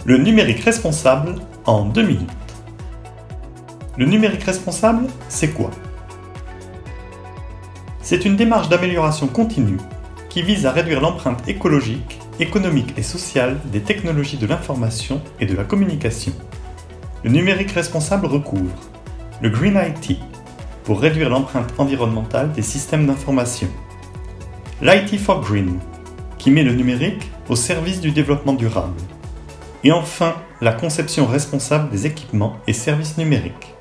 Le numérique responsable en 2 minutes. Le numérique responsable, c'est quoi? C'est une démarche d'amélioration continue qui vise à réduire l'empreinte écologique, économique et sociale des technologies de l'information et de la communication. Le numérique responsable recouvre le Green IT, pour réduire l'empreinte environnementale des systèmes d'information, l'IT for Green, qui met le numérique au service du développement durable, et enfin la conception responsable des équipements et services numériques.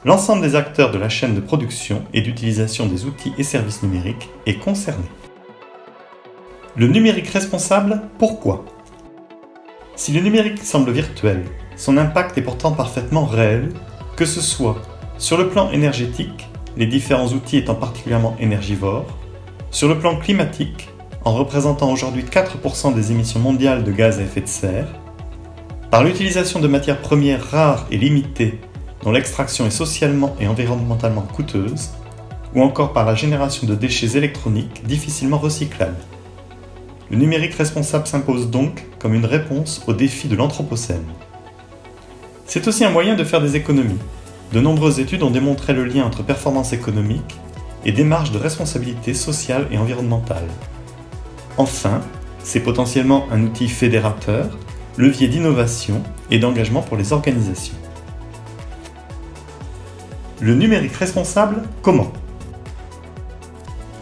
L'ensemble des acteurs de la chaîne de production et d'utilisation des outils et services numériques est concerné. Le numérique responsable, pourquoi? Si le numérique semble virtuel, son impact est pourtant parfaitement réel, que ce soit sur le plan énergétique, les différents outils étant particulièrement énergivores, sur le plan climatique, en représentant aujourd'hui 4% des émissions mondiales de gaz à effet de serre, par l'utilisation de matières premières rares et limitées dont l'extraction est socialement et environnementalement coûteuse, ou encore par la génération de déchets électroniques difficilement recyclables. Le numérique responsable s'impose donc comme une réponse aux défis de l'Anthropocène. C'est aussi un moyen de faire des économies. De nombreuses études ont démontré le lien entre performance économique et démarche de responsabilité sociale et environnementale. Enfin, c'est potentiellement un outil fédérateur, levier d'innovation et d'engagement pour les organisations. Le numérique responsable, comment?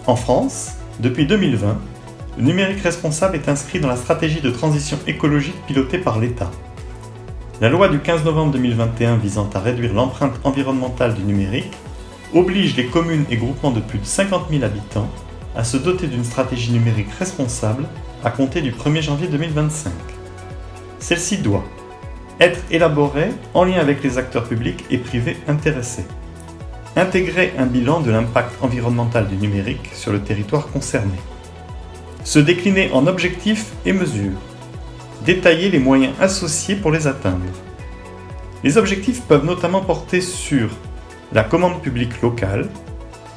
En France, depuis 2020, le numérique responsable est inscrit dans la stratégie de transition écologique pilotée par l'État. La loi du 15 novembre 2021 visant à réduire l'empreinte environnementale du numérique oblige les communes et groupements de plus de 50 000 habitants à se doter d'une stratégie numérique responsable à compter du 1er janvier 2025. Celle-ci doit être élaborée en lien avec les acteurs publics et privés intéressés, intégrer un bilan de l'impact environnemental du numérique sur le territoire concerné, se décliner en objectifs et mesures, détailler les moyens associés pour les atteindre. Les objectifs peuvent notamment porter sur la commande publique locale,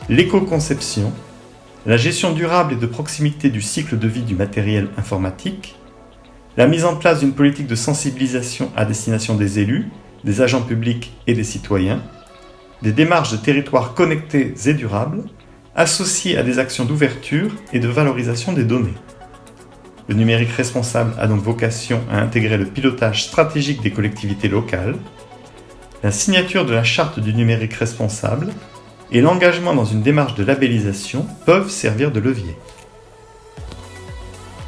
l'éco-conception, la gestion durable et de proximité du cycle de vie du matériel informatique, la mise en place d'une politique de sensibilisation à destination des élus, des agents publics et des citoyens, des démarches de territoires connectés et durables, associées à des actions d'ouverture et de valorisation des données. Le numérique responsable a donc vocation à intégrer le pilotage stratégique des collectivités locales, la signature de la charte du numérique responsable et l'engagement dans une démarche de labellisation peuvent servir de levier.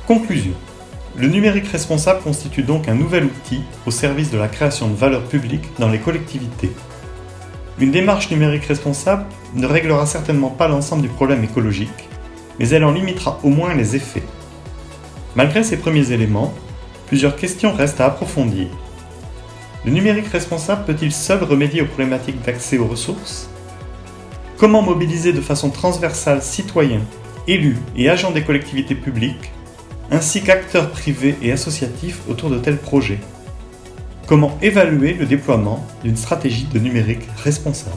Conclusion. Le numérique responsable constitue donc un nouvel outil au service de la création de valeur publique dans les collectivités. Une démarche numérique responsable ne réglera certainement pas l'ensemble du problème écologique, mais elle en limitera au moins les effets. Malgré ces premiers éléments, plusieurs questions restent à approfondir. Le numérique responsable peut-il seul remédier aux problématiques d'accès aux ressources? Comment mobiliser de façon transversale citoyens, élus et agents des collectivités publiques, ainsi qu'acteurs privés et associatifs autour de tels projets? Comment évaluer le déploiement d'une stratégie de numérique responsable?